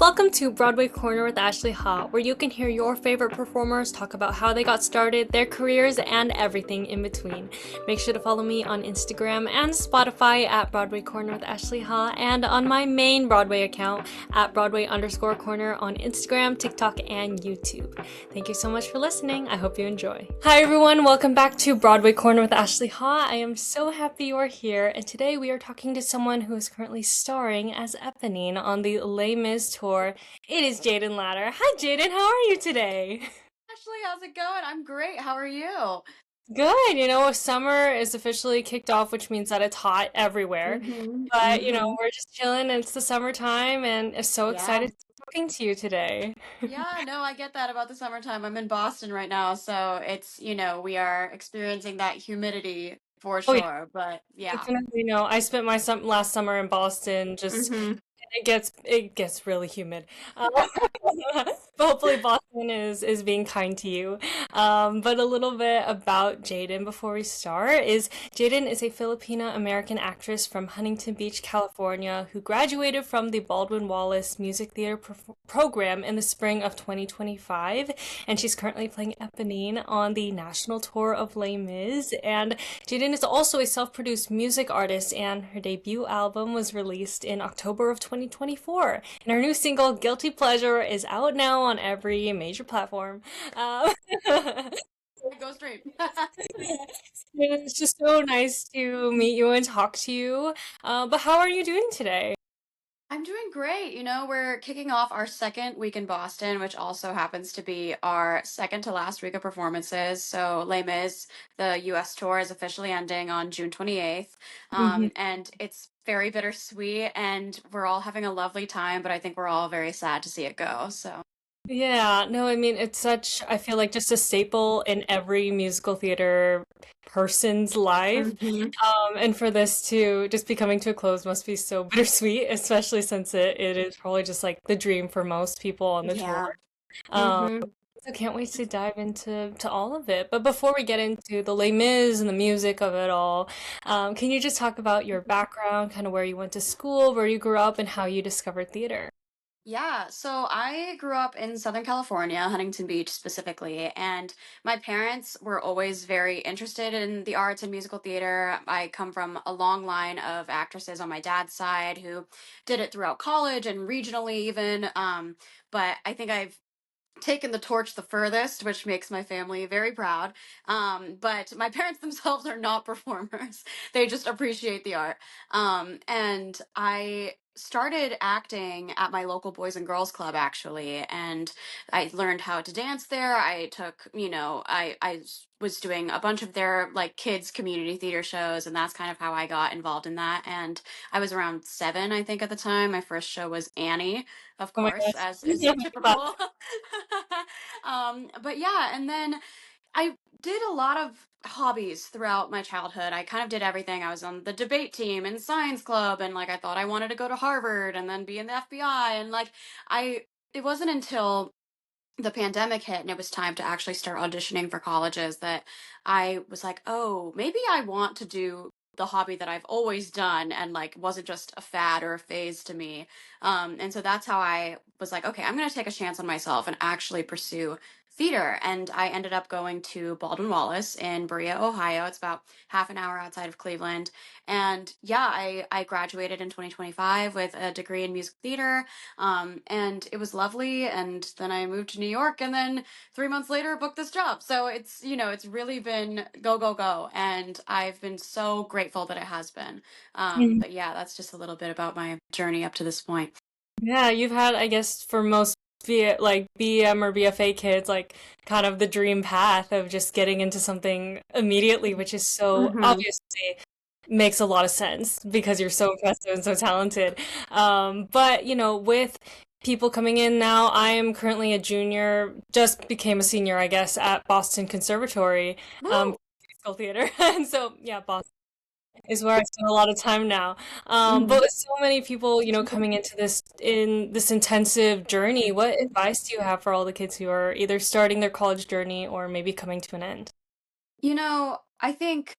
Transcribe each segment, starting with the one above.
Welcome to Broadway Corner with Ashley Ha, where you can hear your favorite performers talk about how they got started, their careers, and everything in between. Make sure to follow me on Instagram and Spotify at Broadway Corner with Ashley Ha, and on my main Broadway account at Broadway_Corner on Instagram, TikTok, and YouTube. Thank you so much for listening. I hope you enjoy. Hi everyone, welcome back to Broadway Corner with Ashley Ha. I am so happy you are here, and today we are talking to someone who is currently starring as Eponine on the Les Mis tour. It is Jaedynn Latter. Hi Jaedynn, how are you today? Ashley, how's it going? I'm great. How are you? Good. Summer is officially kicked off, which means that it's hot everywhere. Mm-hmm. But, Mm-hmm. we're just chilling and it's the summertime and I'm so Yeah. excited to be talking to you today. Yeah, no, I get that about the summertime. I'm in Boston right now, so we are experiencing that humidity for Oh yeah, sure. But yeah. definitely no. I spent my last summer in Boston. Just Mm-hmm. it gets really humid. But hopefully Boston is being kind to you. But a little bit about Jaedynn before we start is Jaedynn is a Filipina-American actress from Huntington Beach, California, who graduated from the Baldwin Wallace Music Theatre program in the spring of 2025, and she's currently playing Eponine on the national tour of Les Mis. And Jaedynn is also a self-produced music artist, and her debut album was released in October of 2024. And her new single, Guilty Pleasure, is out now on every major platform. Go straight. It's just so nice to meet you and talk to you. But how are you doing today? I'm doing great. We're kicking off our second week in Boston, which also happens to be our second to last week of performances. So Les Mis, the US tour, is officially ending on June 28th. And it's very bittersweet, and we're all having a lovely time, but I think we're all very sad to see it go. So. Yeah, no, I mean, I feel like just a staple in every musical theater person's life. Hmm. And for this to just be coming to a close must be so bittersweet, especially since it is probably just like the dream for most people on the tour. Yeah. Um, Hmm. so can't wait to dive into all of it. But before we get into the Les Mis and the music of it all, can you just talk about your background, kind of where you went to school, where you grew up, and how you discovered theater? Yeah, so I grew up in Southern California, Huntington Beach specifically, and my parents were always very interested in the arts and musical theater. I come from a long line of actresses on my dad's side who did it throughout college and regionally even. But I think I've taken the torch the furthest, which makes my family very proud. But my parents themselves are not performers. They just appreciate the art. And I started acting at my local Boys and Girls Club actually, and I learned how to dance there. I took, was doing a bunch of their like kids community theater shows, and that's kind of how I got involved in that. And I was around 7, I think, at the time. My first show was Annie, of Oh my course, gosh. as is typical. But yeah, and then I did a lot of hobbies throughout my childhood. I kind of did everything. I was on the debate team and science club, and like I thought I wanted to go to Harvard and then be in the FBI, and like I it wasn't until the pandemic hit and it was time to actually start auditioning for colleges that I was like, "Oh, maybe I want to do the hobby that I've always done and like wasn't just a fad or a phase to me." And so that's how I was like, "Okay, I'm going to take a chance on myself and actually pursue theater." And I ended up going to Baldwin Wallace in Berea, Ohio. It's about half an hour outside of Cleveland. And yeah, I graduated in 2025 with a degree in music theater, and it was lovely. And then I moved to New York, and then 3 months later, booked this job. So it's really been go, go, go. And I've been so grateful that it has been. But yeah, that's just a little bit about my journey up to this point. Yeah, you've had, I guess, for most BM or BFA kids, like kind of the dream path of just getting into something immediately, which is so Mm-hmm. obviously makes a lot of sense because you're so impressive and so talented. But with people coming in now, I am currently a junior, just became a senior, I guess, at Boston Conservatory, Woo! musical theater, and so yeah, Boston is where I spend a lot of time now. Mm-hmm. But with so many people, coming into this intensive journey, what advice do you have for all the kids who are either starting their college journey or maybe coming to an end? I think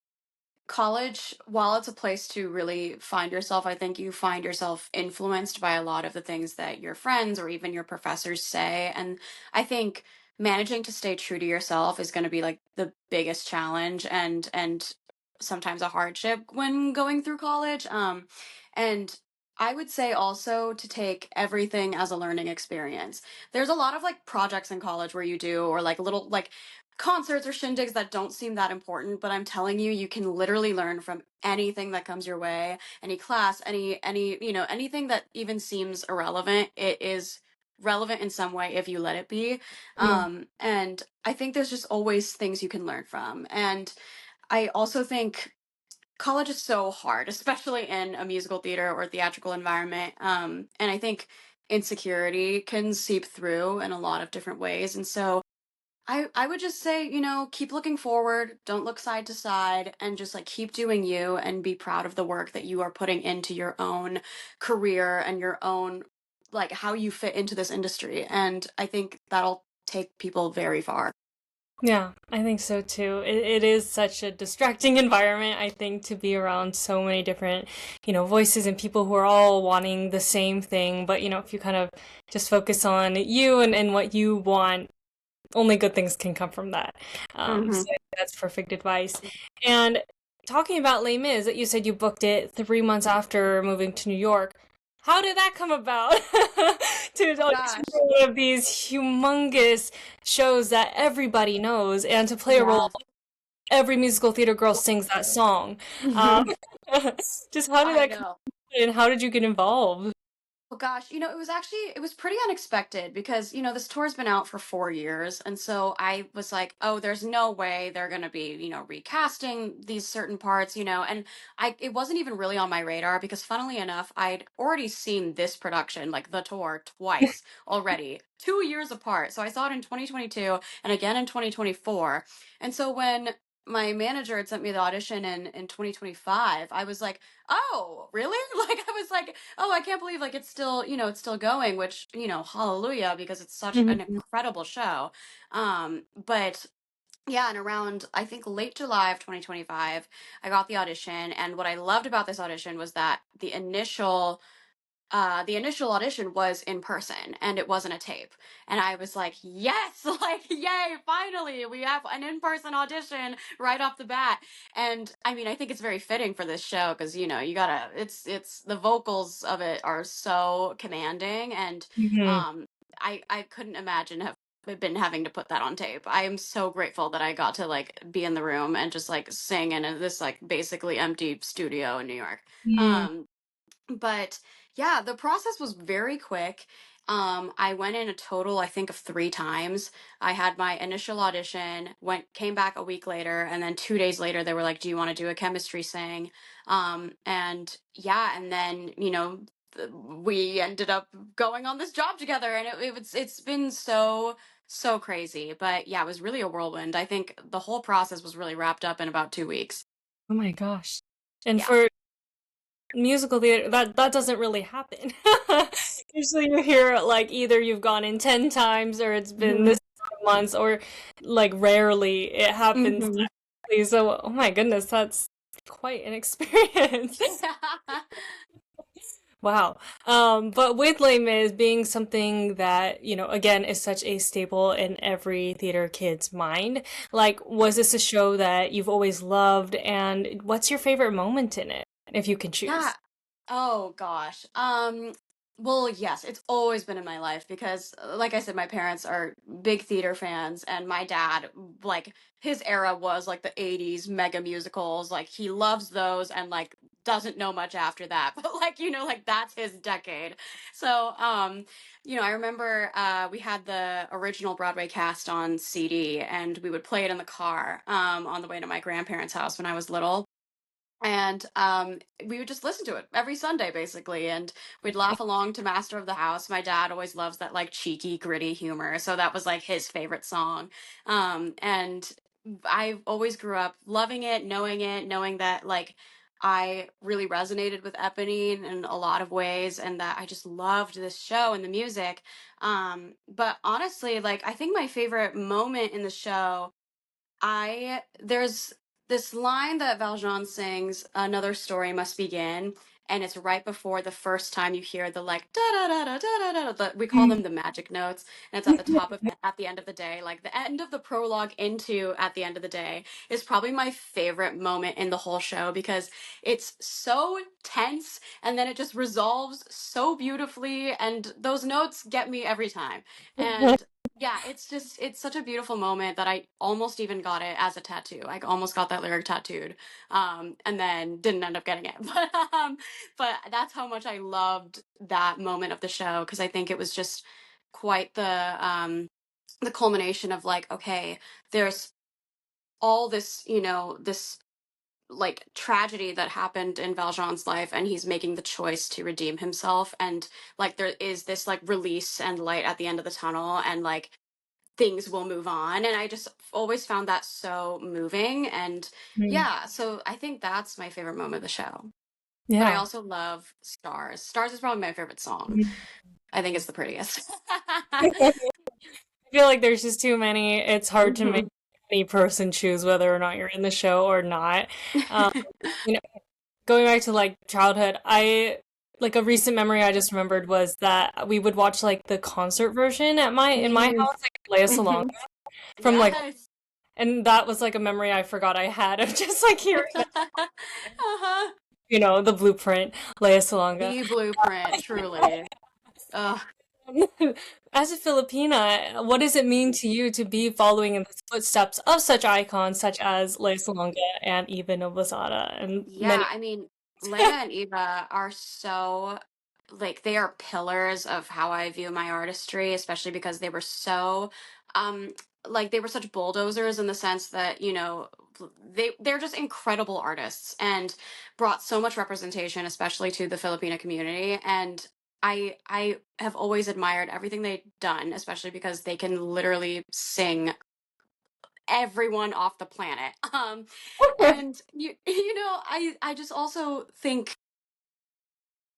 college, while it's a place to really find yourself, I think you find yourself influenced by a lot of the things that your friends or even your professors say. And I think managing to stay true to yourself is going to be like the biggest challenge and sometimes a hardship when going through college. And I would say also to take everything as a learning experience. There's a lot of like projects in college where you do, or like little like concerts or shindigs that don't seem that important, but I'm telling you, you can literally learn from anything that comes your way, any class, any, anything that even seems irrelevant. It is relevant in some way if you let it be. Yeah. And I think there's just always things you can learn from. And I also think college is so hard, especially in a musical theater or theatrical environment. And I think insecurity can seep through in a lot of different ways. And so I would just say, keep looking forward, don't look side to side, and just like keep doing you and be proud of the work that you are putting into your own career and your own, like, how you fit into this industry. And I think that'll take people very far. Yeah, I think so too. It is such a distracting environment, I think, to be around so many different, voices and people who are all wanting the same thing. But, if you kind of just focus on you and what you want, only good things can come from that. So Hmm. I think that's perfect advice. And talking about Les Mis, that you said you booked it 3 months after moving to New York. How did that come about? To audition Gosh. for one of these humongous shows that everybody knows, and to play a Yeah. role every musical theater girl sings that song. Um, just how did I that come know. and how did you get involved? Well, gosh, it was pretty unexpected because, this tour's been out for 4 years. And so I was like, oh, there's no way they're going to be, recasting these certain parts, and it wasn't even really on my radar because funnily enough, I'd already seen this production, like the tour twice already, 2 years apart. So I saw it in 2022 and again in 2024. And so when my manager had sent me the audition in 2025, I was like, oh, really? Like, I was like, oh, I can't believe like it's still going, which, hallelujah, because it's such an Mhm. incredible show. But yeah, and around I think late July of 2025, I got the audition, and what I loved about this audition was that the initial audition was in person and it wasn't a tape. And I was like, yes, like, yay, finally, we have an in person audition right off the bat. And I mean, I think it's very fitting for this show because, you gotta, the vocals of it are so commanding. And Mhm. um, I couldn't imagine have been having to put that on tape. I am so grateful that I got to like be in the room and just like sing in this like basically empty studio in New York. Mhm. Um, but yeah, the process was very quick. I went in a total, I think, of 3 times. I had my initial audition, came back a week later, and then 2 days later, they were like, "Do you want to do a chemistry sing?" And yeah, and then we ended up going on this job together, and it's been so crazy. But yeah, it was really a whirlwind. I think the whole process was really wrapped up in about 2 weeks. Oh my gosh. And Yeah. for musical theater, that doesn't really happen. Usually you hear like either you've gone in 10 times or it's been Hmm. this months or like rarely it happens. Hmm. So, oh my goodness, that's quite an experience. Wow. But with Les Mis being something that, again, is such a staple in every theater kid's mind, like, was this a show that you've always loved? And what's your favorite moment in it, if you can Yeah. choose? Oh gosh. Well, yes, it's always been in my life because like I said, my parents are big theater fans and my dad like his era was like the 80s mega musicals. Like he loves those and like doesn't know much after that. But like, like that's his decade. So, I remember we had the original Broadway cast on CD and we would play it in the car on the way to my grandparents' house when I was little, and we would just listen to it every Sunday basically, and we'd laugh along to Master of the House. My dad always loves that like cheeky gritty humor, so that was like his favorite song. And I always grew up loving it, knowing that like I really resonated with Eponine in a lot of ways and that I just loved this show and the music. But honestly, like I think my favorite moment in the show, I there's this line that Valjean sings, "Another story must begin," and it's right before the first time you hear the like da da da da da da da. We call them the magic notes, and it's at the top of at the end of the day, like the end of the prologue into at the end of the day is probably my favorite moment in the whole show because it's so tense and then it just resolves so beautifully, and those notes get me every time. And yeah, it's such a beautiful moment that I almost even got it as a tattoo. I almost got that lyric tattooed, and then didn't end up getting it. But that's how much I loved that moment of the show because I think it was just quite the culmination of like, okay, there's all this, this like tragedy that happened in Valjean's life, and he's making the choice to redeem himself, and like there is this like release and light at the end of the tunnel, and like things will move on, and I just always found that so moving. And Mm. yeah, so I think that's my favorite moment of the show. But I Yeah. also love Stars is probably my favorite song. Mhm. I think it's the prettiest. I feel like there's just too many. It's hard to make Mhm. any person choose whether or not you're in the show or not. Um, you know, going back to like childhood, I like a recent memory I just remembered was that we would watch like the concert version at my in my Mhm. house, like Leia Salonga Mhm. from like, Yes. and that was like a memory I forgot I had of just like hearing that, Uh-huh. the blueprint, Leia Salonga. The blueprint, truly. Ugh. As a Filipina, what does it mean to you to be following in the footsteps of such icons such as Leia Salonga and Eva Noblezada and Yeah, many? I mean, Leia and Eva are so, like, they are pillars of how I view my artistry, especially because they were so, um, like, they were such bulldozers in the sense that, they're just incredible artists and brought so much representation, especially to the Filipino community. And I have always admired everything they've done, especially because they can literally sing everyone off the planet. And I just also think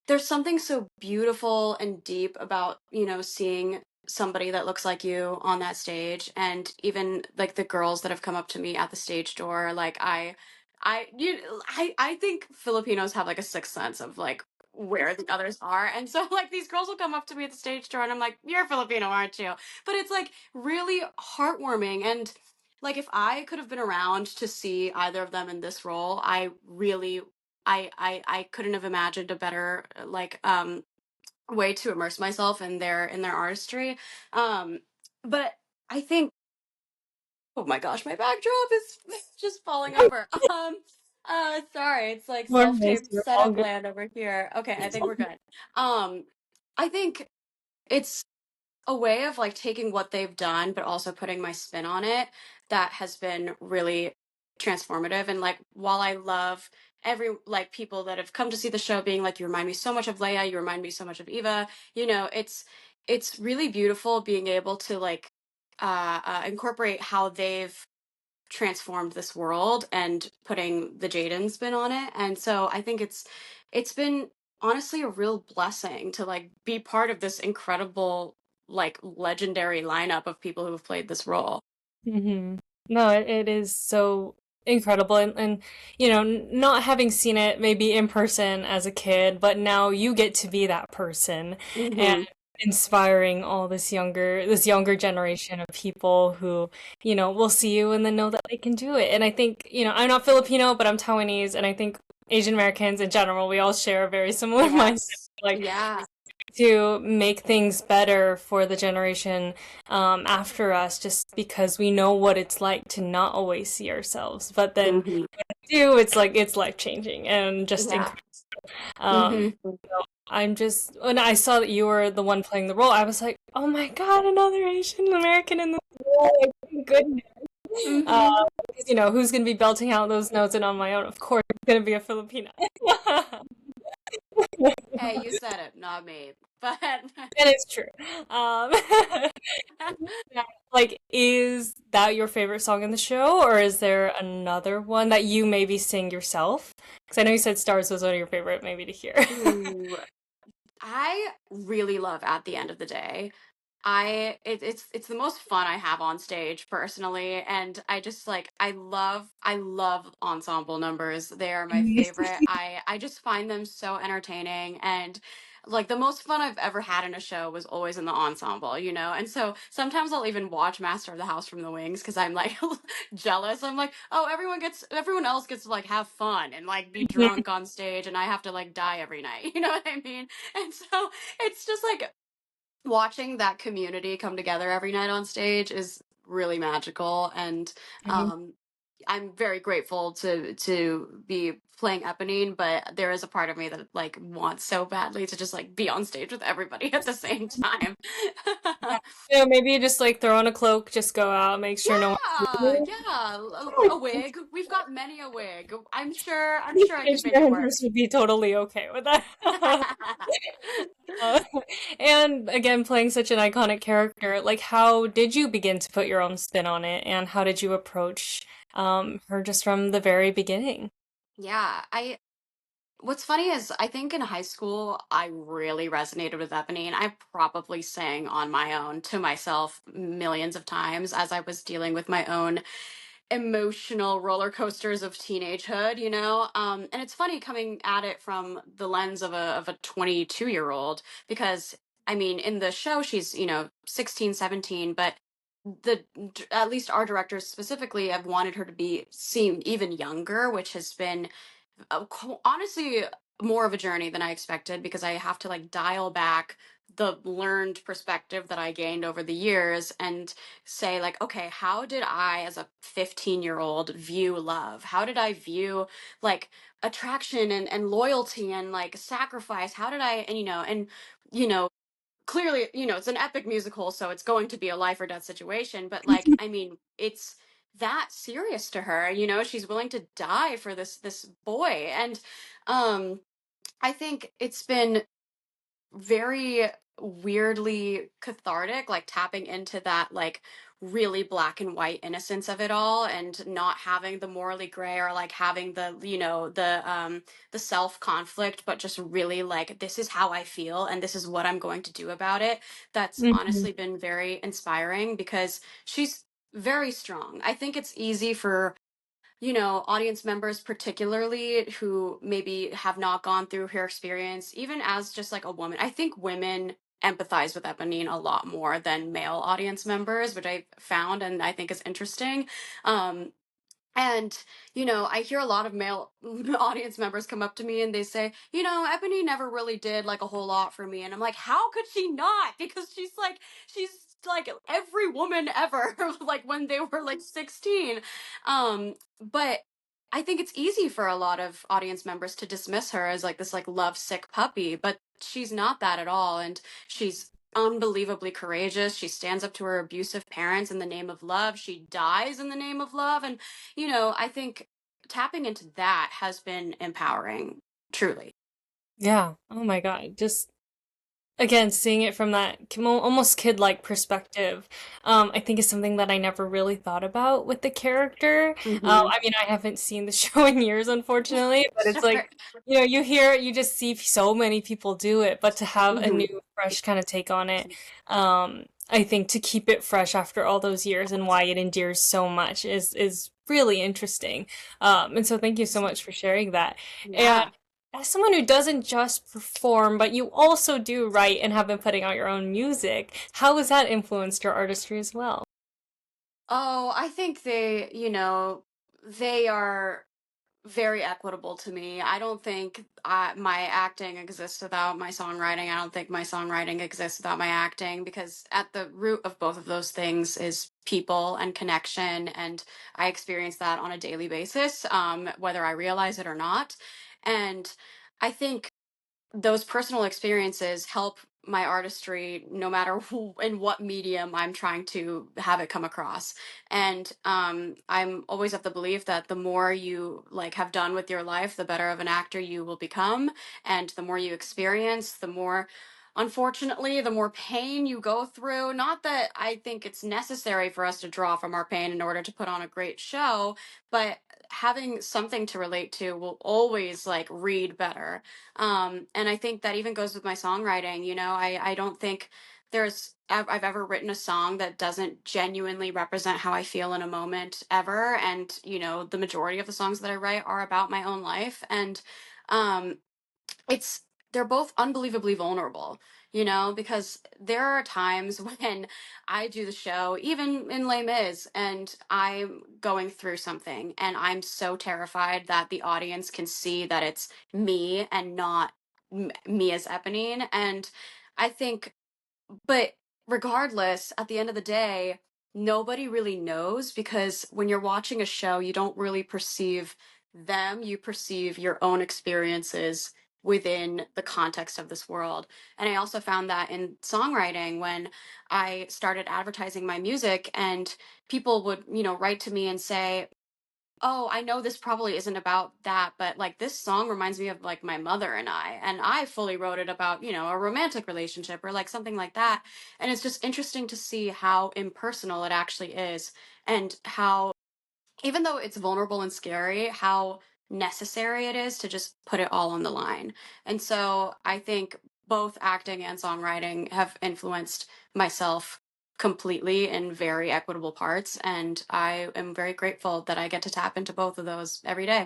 there's something so beautiful and deep about, seeing somebody that looks like you on that stage. And even like the girls that have come up to me at the stage door, like I think Filipinos have like a sixth sense of like where the others are. And so like these girls will come up to me at the stage door and I'm like, "You're Filipino, aren't you?" But it's like really heartwarming. And like if I could have been around to see either of them in this role, I really I couldn't have imagined a better way to immerse myself in their artistry. Um but I think, oh my gosh, my backdrop is just falling over. Sorry, it's like More nice, self-tape you're all setup good. land over here. Okay, I think we're good. Um I think it's a way of like taking what they've done but also putting my spin on it that has been really transformative. And like while I love every like people that have come to see the show being like, you remind me so much of Leia, you remind me so much of Eva, it's really beautiful being able to like incorporate how they've transformed this world and putting the Jaden spin on it. And so I think it's been honestly a real blessing to like be part of this incredible like legendary lineup of people who have played this role. Hmm. No, it is so incredible. And not having seen it maybe in person as a kid, but now you get to be that person and Hmm. inspiring all this younger generation of people who, will see you and then know that they can do it. And I think, I'm not Filipino, but I'm Taiwanese, and I think Asian Americans in general, we all share a very similar mindset. Yes. Like Yeah. to make things better for the generation after us, just because we know what it's like to not always see ourselves. But then Hmm. do, it's like it's life changing and just Yeah. incredible. Um, Hmm. I'm just when I saw that you were the one playing the role, I was like, oh my God, another Asian American in the role! Like, thank goodness. Uh, Hmm. 'Cause, who's gonna be belting out those notes? And on my own, of course, it's gonna be a Filipina. Hey, you said it, not me. But That is true. Um, yeah, like, is that your favorite song in the show, or is there another one that you maybe sing yourself? Because I know you said Stars was one of your favorite, maybe to hear. ooh, I really love At the End of the Day. it's the most fun I have on stage personally, and I just like I love ensemble numbers. They are my favorite. I just find them so entertaining, and like the most fun I've ever had in a show was always in the ensemble, you know? And so sometimes I'll even watch Master of the House from the Wings because I'm like jealous. I'm like, oh, everyone else gets to like have fun and like be Mhm. drunk on stage, and I have to like die every night. You know what I mean? And so it's just like watching that community come together every night on stage is really magical, and Mhm. I'm very grateful to be playing Eponine, but there is a part of me that like wants so badly to just like be on stage with everybody at the same time. Yeah. You know, maybe you just like throw on a cloak, just go out, make sure no one sees Yeah, you. yeah, a wig. We've got many a wig. I'm The sure I could stage make it work. managers would be totally okay with that. Uh, and again, playing such an iconic character, like how did you begin to put your own spin on it, and how did you approach her just from the very beginning? Yeah, I what's funny is I think in high school I really resonated with Eponine. I probably sang on my own to myself millions of times as I was dealing with my own emotional roller coasters of teenagehood, you know? And it's funny coming at it from the lens of a 22-year-old because I mean, in the show she's, you know, 16, 17, but the at least our directors specifically have wanted her to be seem even younger, which has been honestly more of a journey than I expected because I have to like dial back the learned perspective that I gained over the years and say like, okay, how did I as a 15-year-old view love? How did I view like attraction and loyalty and like sacrifice? How did I and you know clearly, you know, it's an epic musical, so it's going to be a life or death situation. But like, I mean, it's that serious to her. You know, she's willing to die for this boy, and um, I think it's been very weirdly cathartic, like tapping into that like really black and white innocence of it all and not having the morally gray or like having the the self conflict, but just really like this is how I feel and this is what I'm going to do about it. That's Mhm. honestly been very inspiring because she's very strong. I think it's easy for audience members, particularly who maybe have not gone through her experience, even as just like a woman. I think women empathize with Eponine a lot more than male audience members, which I found and I think is interesting. Um, and, I hear a lot of male audience members come up to me and they say, Ebony never really did like a whole lot for me. And I'm like, how could she not? Because she's like every woman ever, like when they were like 16. But I think it's easy for a lot of audience members to dismiss her as like this like lovesick puppy, but she's not that at all. And she's unbelievably courageous. She stands up to her abusive parents in the name of love. She dies in the name of love. And I think tapping into that has been empowering, truly. Yeah. Oh my God. Just again, seeing it from that almost kid-like perspective, I think is something that I never really thought about with the character. Hmm. I mean, I haven't seen the show in years, unfortunately, but it's Sure. like, you hear, you just see so many people do it, but to have a Hmm. new, fresh kind of take on it, I think to keep it fresh after all those years and why it endears so much is really interesting. And so thank you so much for sharing that. And Yeah. as someone who doesn't just perform, but you also do write and have been putting out your own music, how has that influenced your artistry as well? Oh, I think they are very equitable to me. I don't think my acting exists without my songwriting. I don't think my songwriting exists without my acting because at the root of both of those things is people and connection. And I experience that on a daily basis, whether I realize it or not. And I think those personal experiences help my artistry no matter in what medium I'm trying to have it come across. And I'm always of the belief that the more you like have done with your life, the better of an actor you will become, and the more you experience, the more, unfortunately, the more pain you go through. Not that I think it's necessary for us to draw from our pain in order to put on a great show, but having something to relate to will always like read better. And I think that even goes with my songwriting. I don't think I've ever written a song that doesn't genuinely represent how I feel in a moment ever. And, the majority of the songs that I write are about my own life. And um, it's they're both unbelievably vulnerable, because there are times when I do the show, even in Les Mis, and I'm going through something, and I'm so terrified that the audience can see that it's me and not me as Eponine. And I think, but regardless, at the end of the day, nobody really knows, because when you're watching a show, you don't really perceive them, you perceive your own experiences within the context of this world. And I also found that in songwriting, when I started advertising my music, and people would, write to me and say, oh, I know this probably isn't about that, but like this song reminds me of like my mother and I fully wrote it about, a romantic relationship or like something like that. And it's just interesting to see how impersonal it actually is, and how, even though it's vulnerable and scary, how necessary it is to just put it all on the line. And so I think both acting and songwriting have influenced myself completely in very equitable parts. And I am very grateful that I get to tap into both of those every day.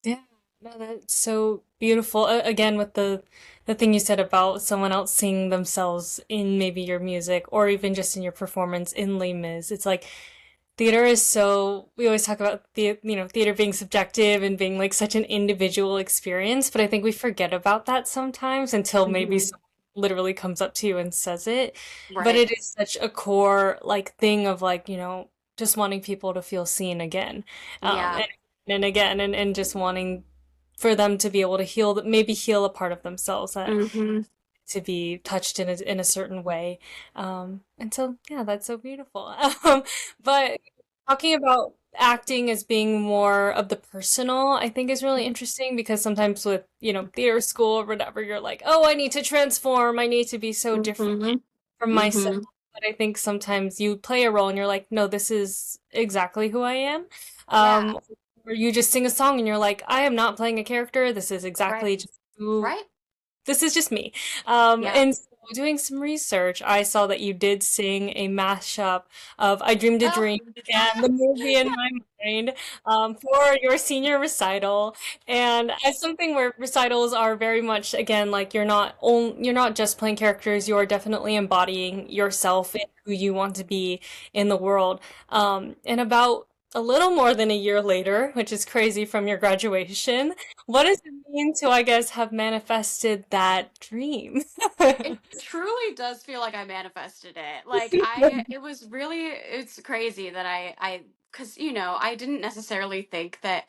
Yeah, no, that's so beautiful. Again, with the thing you said about someone else seeing themselves in maybe your music or even just in your performance in Les Mis, it's like theater is so, we always talk about theater being subjective and being like such an individual experience, but I think we forget about that sometimes until maybe Hmm. someone literally comes up to you and says it. But Right. it is such a core like thing of like, just wanting people to feel seen again. Yeah. And again and just wanting for them to be able to heal, maybe heal a part of themselves that Hmm. to be touched in a certain way. And so, yeah, that's so beautiful. But talking about acting as being more of the personal, I think is really interesting because sometimes with, theater school or whatever, you're like, oh, I need to transform. I need to be so different Hmm. from myself. Hmm. But I think sometimes you play a role and you're like, no, this is exactly who I am. Yeah. Um, or you just sing a song and you're like, I am not playing a character. This is Right. exactly just who Right. this is just me. Yeah. And so doing some research, I saw that you did sing a mashup of I Dreamed a Oh. Dream and the movie in my mind for your senior recital. And as something where recitals are very much, again, like you're not just playing characters, you're definitely embodying yourself and who you want to be in the world. And about a little more than a year later, which is crazy from your graduation, what does it mean to, I guess, have manifested that dream? It truly does feel like I manifested it. It was really, it's crazy that because, I didn't necessarily think that,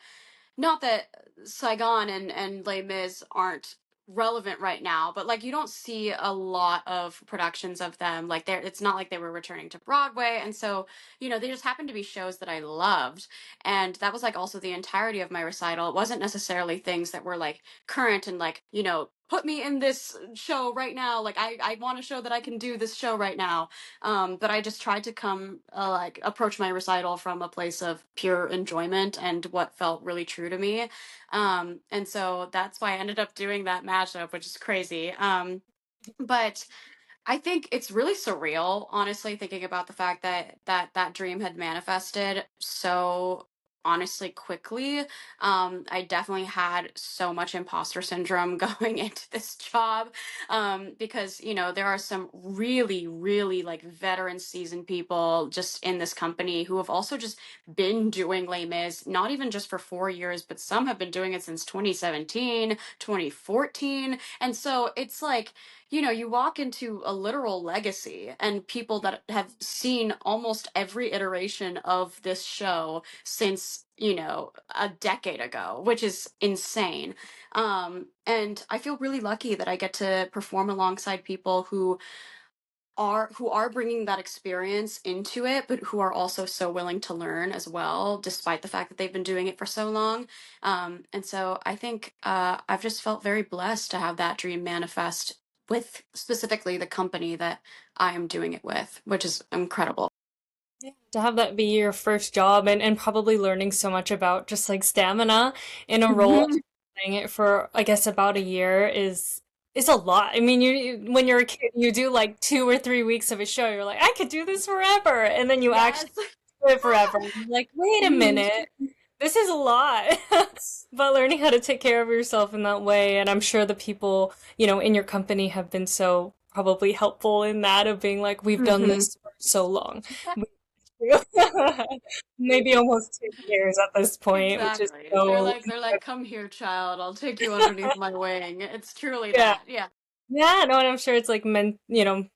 not that Saigon and Les Mis aren't relevant right now, but like you don't see a lot of productions of them. Like it's not like they were returning to Broadway. And so, they just happened to be shows that I loved. And that was like also the entirety of my recital. It wasn't necessarily things that were like current and like, put me in this show right now. Like I want to show that I can do this show right now. But I just tried to like approach my recital from a place of pure enjoyment and what felt really true to me. And so that's why I ended up doing that mashup, which is crazy. But I think it's really surreal, honestly, thinking about the fact that that dream had manifested so honestly quickly. I definitely had so much imposter syndrome going into this job, because there are some really, really like veteran seasoned people just in this company who have also just been doing Les Mis, not even just for 4 years, but some have been doing it since 2017, 2014, and so it's like, you walk into a literal legacy and people that have seen almost every iteration of this show since, a decade ago, which is insane. And I feel really lucky that I get to perform alongside people who are bringing that experience into it, but who are also so willing to learn as well, despite the fact that they've been doing it for so long. And so I think I've just felt very blessed to have that dream manifest with specifically the company that I am doing it with, which is incredible. Yeah, to have that be your first job and probably learning so much about just like stamina in a role, Mhm. playing it for, I guess, about a year It's a lot. I mean, when you're a kid, you do like 2 or 3 weeks of a show. You're like, I could do this forever, and then you actually Yes. do it forever. And you're like, wait a Mhm. minute, this is a lot. But learning how to take care of yourself in that way, and I'm sure the people, in your company have been so probably helpful in that of being like, we've done Mhm. this for so long. Maybe almost 2 years at this point, which is Exactly. They're so like they're like, "Come here, child. I'll take you underneath my wing." It's truly yeah. that. Yeah. Yeah, no, and I'm sure it's like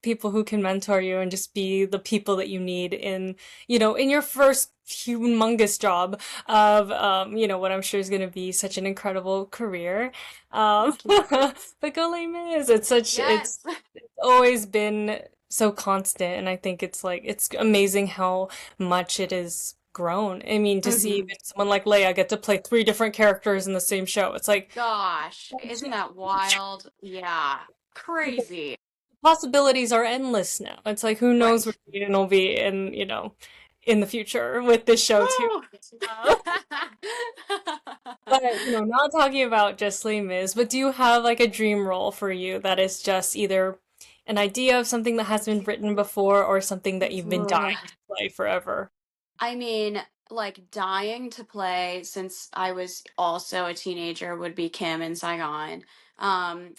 people who can mentor you and just be the people that you need in your first humongous job of what I'm sure is going to be such an incredible career. Thank you. But go Les Mis, it's Yes. always been so constant, and I think it's amazing how much it has grown. I mean, to see Hmm. even someone like Leia get to play three different characters in the same show, it's like Gosh, isn't that wild? Yeah. Crazy. possibilities are endless now. It's like who knows where Right. Jaden will be in the future with this show too. Woo! Uh, but not talking about just Les Mis, but do you have like a dream role for you that is just either an idea of something that has been written before or something that you've been dying Ugh. to play forever? I mean, like dying to play since I was also a teenager would be Kim in Saigon. Um,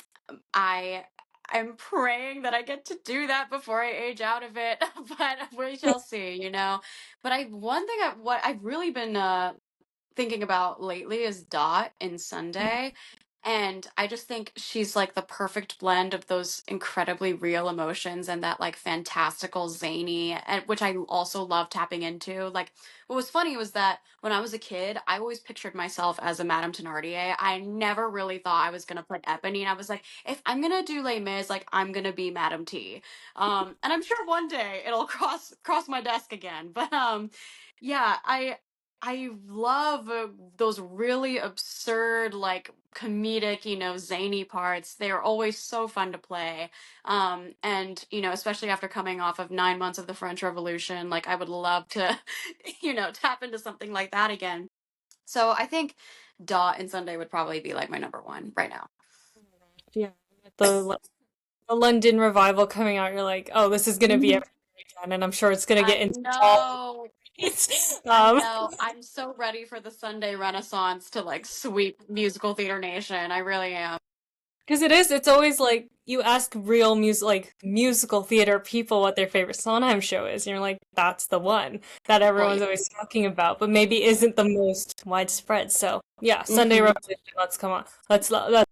I I'm praying that I get to do that before I age out of it, but we shall see. But one thing what I've really been thinking about lately is Dot in Sunday. And I just think she's like the perfect blend of those incredibly real emotions and that like fantastical zany, and which I also love tapping into. Like, what was funny was that when I was a kid, I always pictured myself as a Madame Thenardier. I never really thought I was gonna play Eponine. I was like, if I'm gonna do Les Mis, like I'm gonna be Madame T. And I'm sure one day it'll cross my desk again. But yeah, I love those really absurd, like comedic, zany parts. They are always so fun to play. And especially after coming off of 9 months of the French Revolution, like I would love to, tap into something like that again. So I think Dot and Sunday would probably be like my number one right now. Yeah, with the London revival coming out, you're like, oh, this is gonna be Mhm. everything again, and I'm sure it's gonna get I into all know. the I um, know. I'm so ready for the Sunday Renaissance to like sweep musical theater nation. I really am. because it's always like you ask real musical theater people what their favorite Sondheim show is, and you're like, that's the one that Well, everyone's yeah. always talking about, but maybe isn't the most widespread. So yeah, Sunday Hmm. Revolution, let's come on, let's go.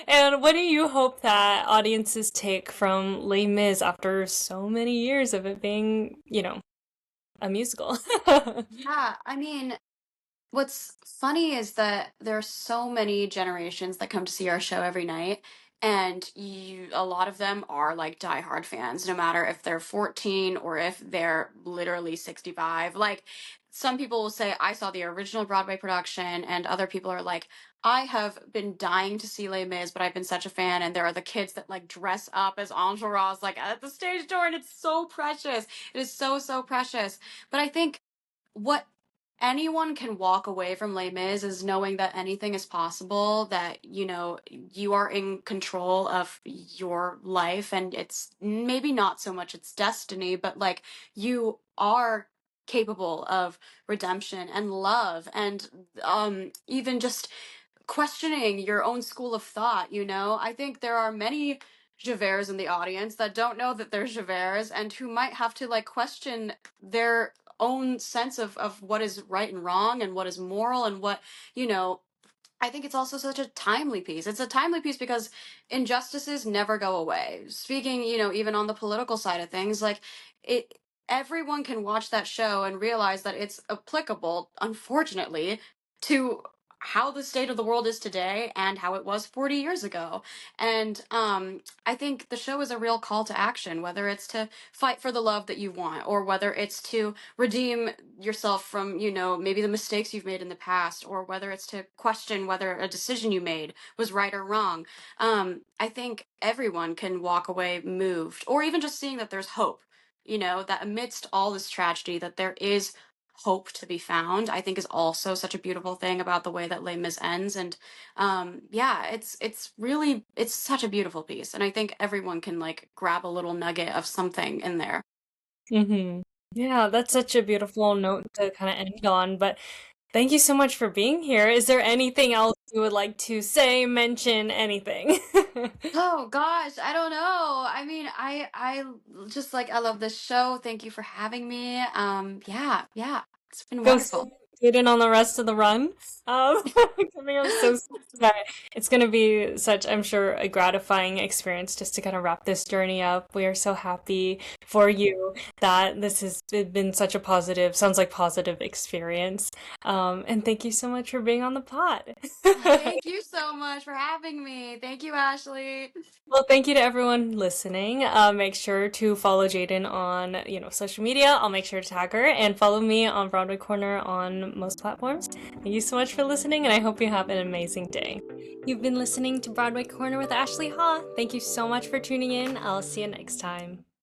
And what do you hope that audiences take from Les Mis after so many years of it being, a musical? Yeah, I mean, what's funny is that there are so many generations that come to see our show every night, and a lot of them are like diehard fans, no matter if they're 14 or if they're literally 65. Like, some people will say, I saw the original Broadway production, and other people are like, I have been dying to see Les Mis, but I've been such a fan. And there are the kids that like dress up as entourage, like at the stage door, and it's so precious. It is so, so precious. But I think what anyone can walk away from Les Mis is knowing that anything is possible, that, you are in control of your life, and it's maybe not so much its destiny, but like you are capable of redemption and love and even just questioning your own school of thought. I think there are many Javers in the audience that don't know that they're Javers and who might have to like question their own sense of what is right and wrong and what is moral and what, you know, I think it's also such a timely piece. It's a timely piece because injustices never go away. Speaking, even on the political side of things, like it everyone can watch that show and realize that it's applicable, unfortunately, to how the state of the world is today and how it was 40 years ago. And I think the show is a real call to action, whether it's to fight for the love that you want or whether it's to redeem yourself from, maybe the mistakes you've made in the past, or whether it's to question whether a decision you made was right or wrong. I think everyone can walk away moved, or even just seeing that there's hope, that amidst all this tragedy, that there is hope to be found, I think is also such a beautiful thing about the way that Les Mis ends. And yeah, it's really, it's such a beautiful piece, and I think everyone can like grab a little nugget of something in there. Hmm. Yeah, that's such a beautiful note to kind of end on. But thank you so much for being here. Is there anything else you would like to say, mention, anything? Oh gosh, I don't know. I mean, I just like, I love this show. Thank you for having me. Yeah, yeah. It's been Go wonderful. see Jaden on the rest of the run. Coming up so soon. But it's going to be such, I'm sure, a gratifying experience just to kind of wrap this journey up. We are so happy for you that this has been such a positive, sounds like positive experience. And thank you so much for being on the pod. Thank you so much for having me. Thank you, Ashley. Well, thank you to everyone listening. Make sure to follow Jaden on, social media. I'll make sure to tag her and follow me on Broadway Corner on most platforms. Thank you so much for listening, and I hope you have an amazing day. You've been listening to Broadway Corner with Ashley Haw. Thank you so much for tuning in. I'll see you next time.